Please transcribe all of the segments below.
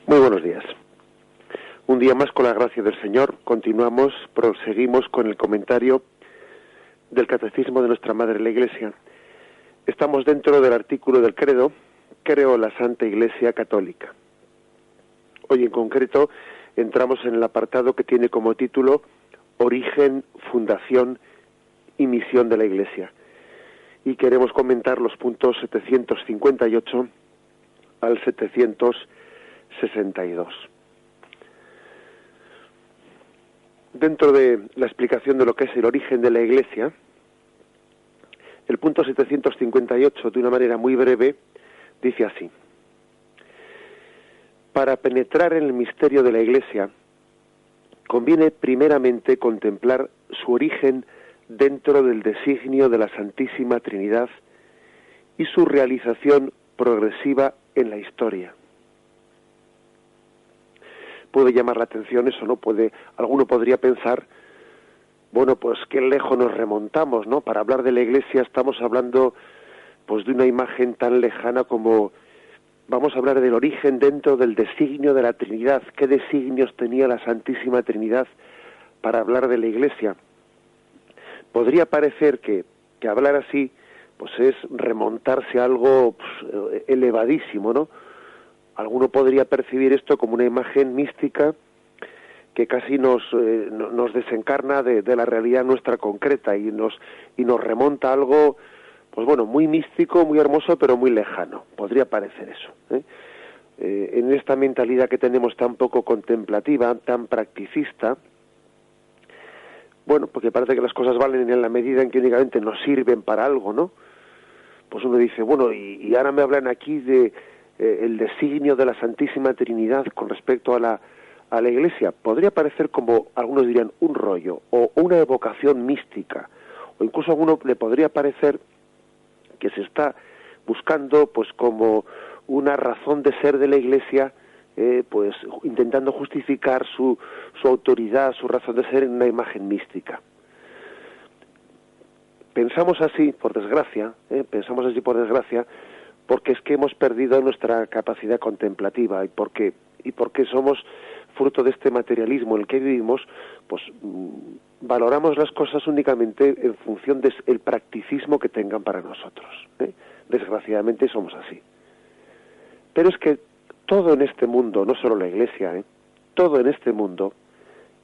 Muy buenos días. Un día más, con la gracia del Señor, proseguimos con el comentario del Catecismo de nuestra Madre la Iglesia. Estamos dentro del artículo del credo, creo en la Santa Iglesia Católica. Hoy en concreto entramos en el apartado que tiene como título Origen, Fundación y Misión de la Iglesia. Y queremos comentar los puntos 758 al 762. Dentro de la explicación de lo que es el origen de la Iglesia, el punto 758, de una manera muy breve, dice así: para penetrar en el misterio de la Iglesia, conviene primeramente contemplar su origen dentro del designio de la Santísima Trinidad y su realización progresiva en la historia. Puede llamar la atención eso, ¿no? Alguno podría pensar, bueno, pues qué lejos nos remontamos, ¿no? Para hablar de la Iglesia estamos hablando, pues, de una imagen tan lejana como vamos a hablar del origen dentro del designio de la Trinidad. ¿Qué designios tenía la Santísima Trinidad para hablar de la Iglesia? Podría parecer que hablar así, pues, es remontarse a algo, pues, elevadísimo, ¿no? Alguno podría percibir esto como una imagen mística que casi nos desencarna de la realidad nuestra concreta y nos remonta a algo, pues bueno, muy místico, muy hermoso, pero muy lejano. Podría parecer eso, ¿eh? En esta mentalidad que tenemos tan poco contemplativa, tan practicista, bueno, porque parece que las cosas valen en la medida en que únicamente nos sirven para algo, ¿no? Pues uno dice, bueno, y ahora me hablan aquí de el designio de la Santísima Trinidad con respecto a la Iglesia. Podría parecer, como algunos dirían, un rollo o una evocación mística, o incluso a alguno le podría parecer que se está buscando, pues, como una razón de ser de la Iglesia, pues intentando justificar su autoridad, su razón de ser en una imagen mística. Pensamos así por desgracia, porque es que hemos perdido nuestra capacidad contemplativa y porque somos fruto de este materialismo en el que vivimos, pues valoramos las cosas únicamente en función del practicismo que tengan para nosotros, ¿eh? Desgraciadamente somos así. Pero es que todo en este mundo, no solo la Iglesia, todo en este mundo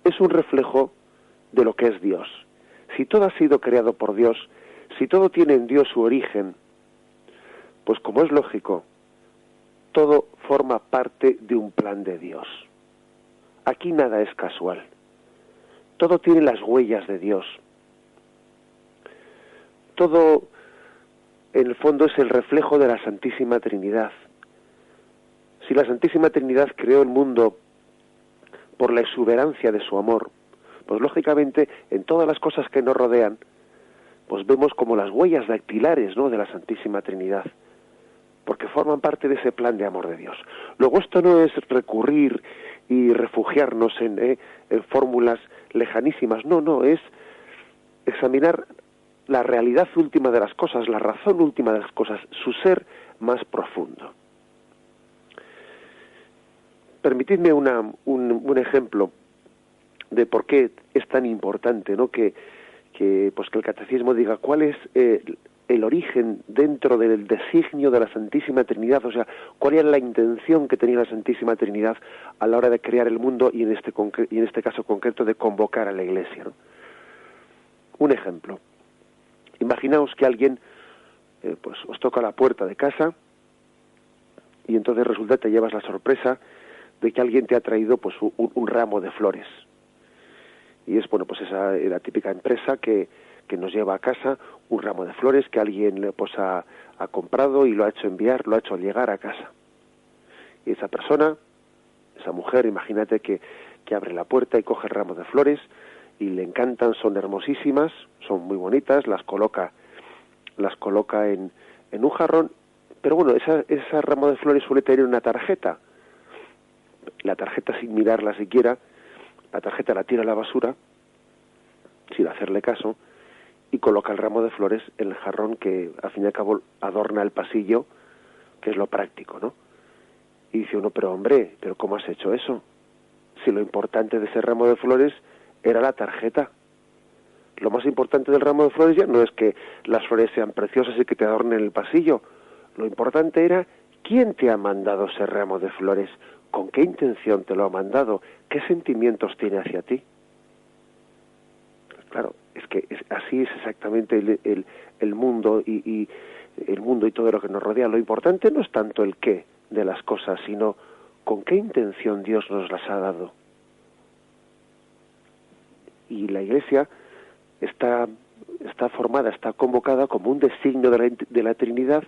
es un reflejo de lo que es Dios. Si todo ha sido creado por Dios, si todo tiene en Dios su origen, pues, como es lógico, todo forma parte de un plan de Dios. Aquí nada es casual. Todo tiene las huellas de Dios. Todo, en el fondo, es el reflejo de la Santísima Trinidad. Si la Santísima Trinidad creó el mundo por la exuberancia de su amor, pues lógicamente en todas las cosas que nos rodean, pues vemos como las huellas dactilares, ¿no?, de la Santísima Trinidad, porque forman parte de ese plan de amor de Dios. Luego, esto no es recurrir y refugiarnos en fórmulas lejanísimas, no, es examinar la realidad última de las cosas, la razón última de las cosas, su ser más profundo. Permitidme un ejemplo de por qué es tan importante, ¿no?, que el Catecismo diga cuál es el origen dentro del designio de la Santísima Trinidad, o sea, cuál era la intención que tenía la Santísima Trinidad a la hora de crear el mundo y en este caso concreto de convocar a la Iglesia, ¿no? Un ejemplo. Imaginaos que alguien pues os toca la puerta de casa y entonces resulta que te llevas la sorpresa de que alguien te ha traído, pues, un ramo de flores. Y es, bueno, pues la típica empresa que nos lleva a casa un ramo de flores que alguien, pues, ha comprado y lo ha hecho enviar, lo ha hecho llegar a casa. Y esa persona, esa mujer, imagínate que abre la puerta y coge el ramo de flores y le encantan, son hermosísimas, son muy bonitas, las coloca en un jarrón, pero bueno, ese ramo de flores suele tener una tarjeta. La tarjeta, sin mirarla siquiera, la tarjeta la tira a la basura, sin hacerle caso, y coloca el ramo de flores en el jarrón que, al fin y al cabo, adorna el pasillo, que es lo práctico, ¿no? Y dice uno, pero hombre, ¿pero cómo has hecho eso? Si lo importante de ese ramo de flores era la tarjeta. Lo más importante del ramo de flores ya no es que las flores sean preciosas y que te adornen el pasillo. Lo importante era quién te ha mandado ese ramo de flores, con qué intención te lo ha mandado, qué sentimientos tiene hacia ti. Claro, es que así es exactamente el mundo y el mundo y todo lo que nos rodea. Lo importante no es tanto el qué de las cosas, sino con qué intención Dios nos las ha dado. Y la Iglesia está formada, está convocada como un designio de la Trinidad,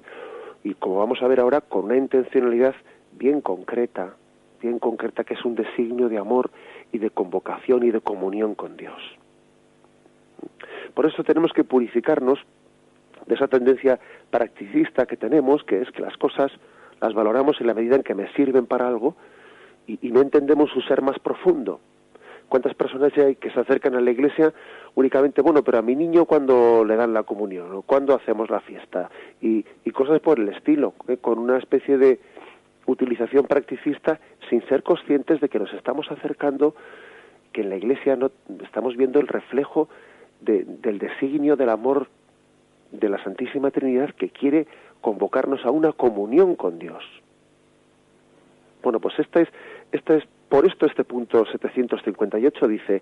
y como vamos a ver ahora, con una intencionalidad bien concreta, que es un designio de amor y de convocación y de comunión con Dios. Por eso tenemos que purificarnos de esa tendencia practicista que tenemos, que es que las cosas las valoramos en la medida en que me sirven para algo y no entendemos su ser más profundo. ¿Cuántas personas hay que se acercan a la iglesia únicamente, bueno, pero a mi niño cuando le dan la comunión, o cuando hacemos la fiesta, y cosas por el estilo, con una especie de utilización practicista sin ser conscientes de que nos estamos acercando, que en la iglesia no estamos viendo el reflejo del designio del amor de la Santísima Trinidad, que quiere convocarnos a una comunión con Dios. Bueno, pues por esto este punto 758 dice,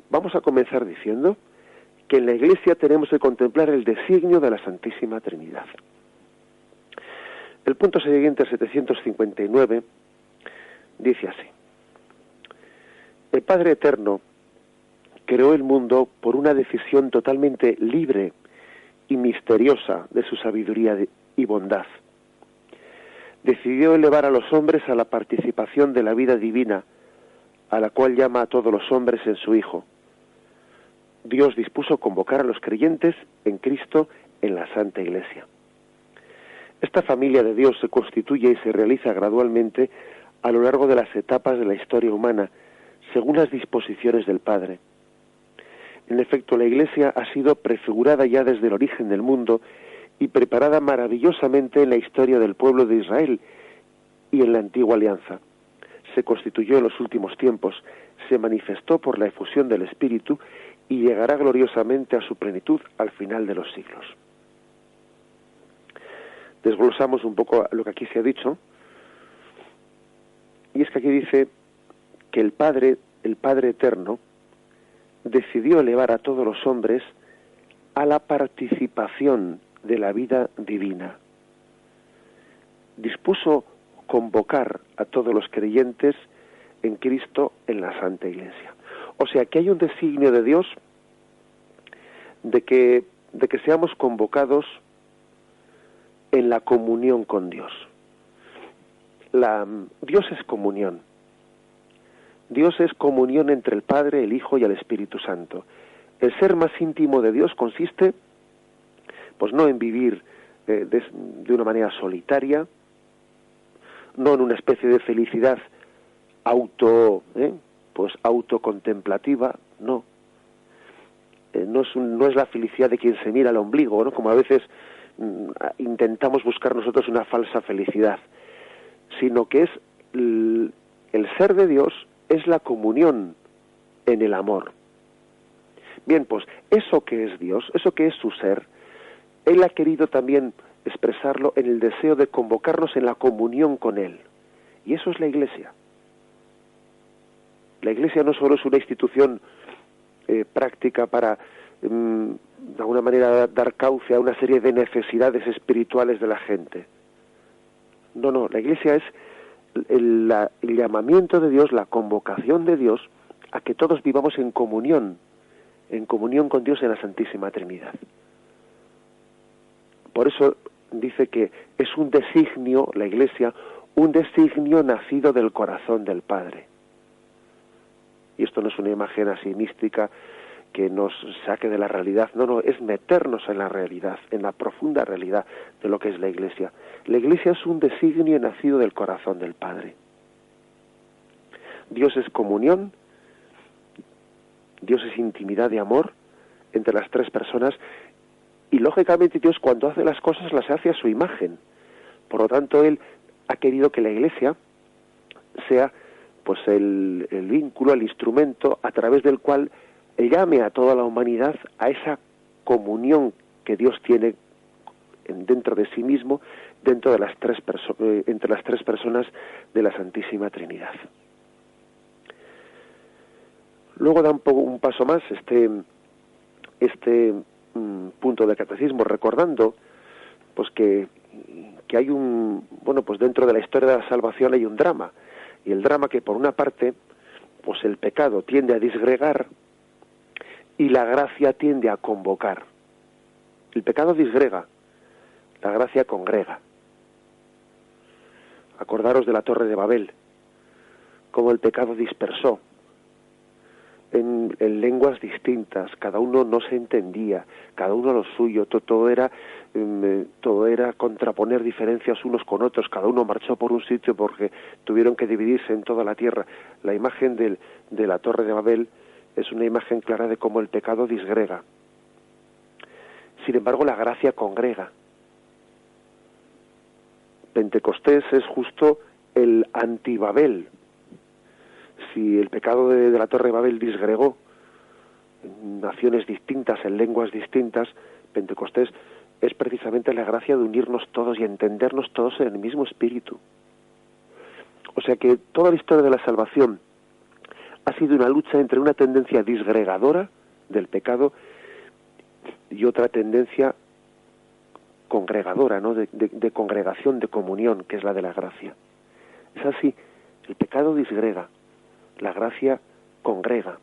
vamos a comenzar diciendo que en la Iglesia tenemos que contemplar el designio de la Santísima Trinidad. El punto siguiente, 759, dice así: el Padre Eterno creó el mundo por una decisión totalmente libre y misteriosa de su sabiduría y bondad. Decidió elevar a los hombres a la participación de la vida divina, a la cual llama a todos los hombres en su Hijo. Dios dispuso convocar a los creyentes en Cristo en la Santa Iglesia. Esta familia de Dios se constituye y se realiza gradualmente a lo largo de las etapas de la historia humana, según las disposiciones del Padre. En efecto, la Iglesia ha sido prefigurada ya desde el origen del mundo y preparada maravillosamente en la historia del pueblo de Israel y en la antigua alianza. Se constituyó en los últimos tiempos, se manifestó por la efusión del Espíritu y llegará gloriosamente a su plenitud al final de los siglos. Desglosamos un poco lo que aquí se ha dicho, y es que aquí dice que el Padre Eterno decidió elevar a todos los hombres a la participación de la vida divina. Dispuso convocar a todos los creyentes en Cristo en la Santa Iglesia. O sea que hay un designio de Dios de que seamos convocados en la comunión con Dios. Dios es comunión. Dios es comunión entre el Padre, el Hijo y el Espíritu Santo. El ser más íntimo de Dios consiste, pues no en vivir de una manera solitaria, no en una especie de felicidad autocontemplativa, no. No es la felicidad de quien se mira al ombligo, ¿no? Como a veces intentamos buscar nosotros una falsa felicidad, sino que es el ser de Dios, es la comunión en el amor. Bien, pues eso que es Dios, eso que es su ser, Él ha querido también expresarlo en el deseo de convocarnos en la comunión con Él. Y eso es la Iglesia. La Iglesia no solo es una institución práctica para, de alguna manera, dar cauce a una serie de necesidades espirituales de la gente. No, la Iglesia es el llamamiento de Dios, la convocación de Dios a que todos vivamos en comunión con Dios en la Santísima Trinidad. Por eso dice que es un designio, la Iglesia, un designio nacido del corazón del Padre. Y esto no es una imagen así mística que nos saque de la realidad, no, es meternos en la realidad, en la profunda realidad de lo que es la Iglesia. La Iglesia es un designio nacido del corazón del Padre. Dios es comunión, Dios es intimidad de amor entre las tres personas, y lógicamente Dios cuando hace las cosas las hace a su imagen. Por lo tanto, Él ha querido que la Iglesia sea pues el vínculo, el instrumento a través del cual llame a toda la humanidad a esa comunión que Dios tiene dentro de sí mismo, dentro de las entre las tres personas de la Santísima Trinidad. Luego da un paso más este punto del catecismo, recordando pues que hay pues dentro de la historia de la salvación hay un drama, y el drama que por una parte pues el pecado tiende a disgregar y la gracia tiende a convocar. El pecado disgrega, la gracia congrega. Acordaros de la Torre de Babel, cómo el pecado dispersó en lenguas distintas, cada uno no se entendía, cada uno lo suyo, todo era contraponer diferencias unos con otros, cada uno marchó por un sitio porque tuvieron que dividirse en toda la tierra. La imagen de la Torre de Babel es una imagen clara de cómo el pecado disgrega. Sin embargo, la gracia congrega. Pentecostés es justo el anti-Babel. Si el pecado de la Torre de Babel disgregó en naciones distintas, en lenguas distintas, Pentecostés es precisamente la gracia de unirnos todos y entendernos todos en el mismo espíritu. O sea que toda la historia de la salvación ha sido una lucha entre una tendencia disgregadora del pecado y otra tendencia congregadora, ¿no? de congregación, de comunión, que es la de la gracia. Es así, el pecado disgrega, la gracia congrega,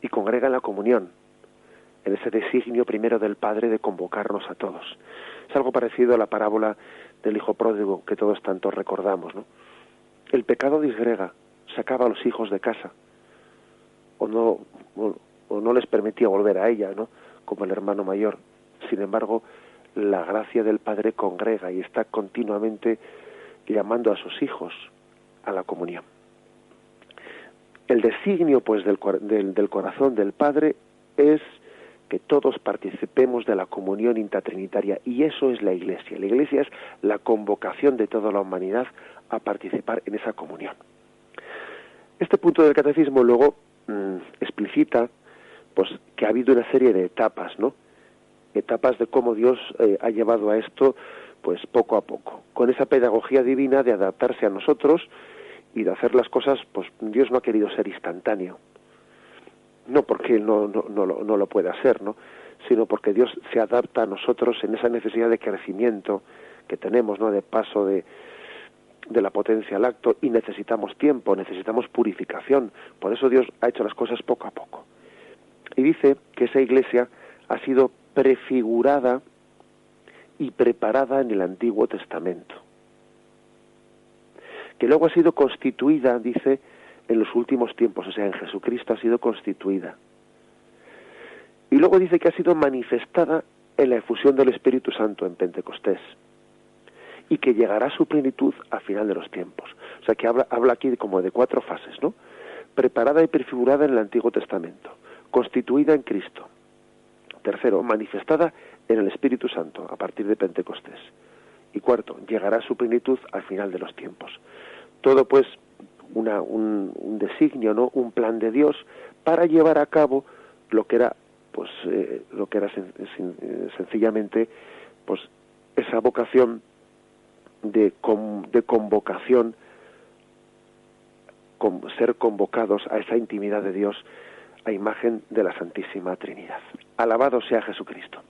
y congrega en la comunión, en ese designio primero del Padre de convocarnos a todos. Es algo parecido a la parábola del hijo pródigo que todos tanto recordamos, ¿no? El pecado disgrega, sacaba a los hijos de casa, o no les permitía volver a ella, ¿no? Como el hermano mayor. Sin embargo, la gracia del Padre congrega y está continuamente llamando a sus hijos a la comunión. El designio, pues, del corazón del Padre es que todos participemos de la comunión intratrinitaria, y eso es la Iglesia. La Iglesia es la convocación de toda la humanidad a participar en esa comunión. Este punto del catecismo luego explicita pues que ha habido una serie de etapas, ¿no? Etapas de cómo Dios ha llevado a esto pues poco a poco, con esa pedagogía divina de adaptarse a nosotros y de hacer las cosas. Pues Dios no ha querido ser instantáneo, no porque Él no lo pueda hacer, ¿no? Sino porque Dios se adapta a nosotros en esa necesidad de crecimiento que tenemos, ¿no? De paso de la potencia al acto, y necesitamos tiempo, necesitamos purificación. Por eso Dios ha hecho las cosas poco a poco. Y dice que esa Iglesia ha sido prefigurada y preparada en el Antiguo Testamento, que luego ha sido constituida, dice, en los últimos tiempos, o sea, en Jesucristo ha sido constituida. Y luego dice que ha sido manifestada en la efusión del Espíritu Santo en Pentecostés, y que llegará a su plenitud al final de los tiempos. O sea, que habla aquí como de 4 fases, ¿no? Preparada y prefigurada en el Antiguo Testamento, constituida en Cristo. Tercero, manifestada en el Espíritu Santo a partir de Pentecostés. Y cuarto, llegará a su plenitud al final de los tiempos. Todo, pues, un designio, ¿no? Un plan de Dios para llevar a cabo lo que era, pues, sencillamente, pues, esa vocación de convocación, ser convocados a esa intimidad de Dios a imagen de la Santísima Trinidad. Alabado sea Jesucristo.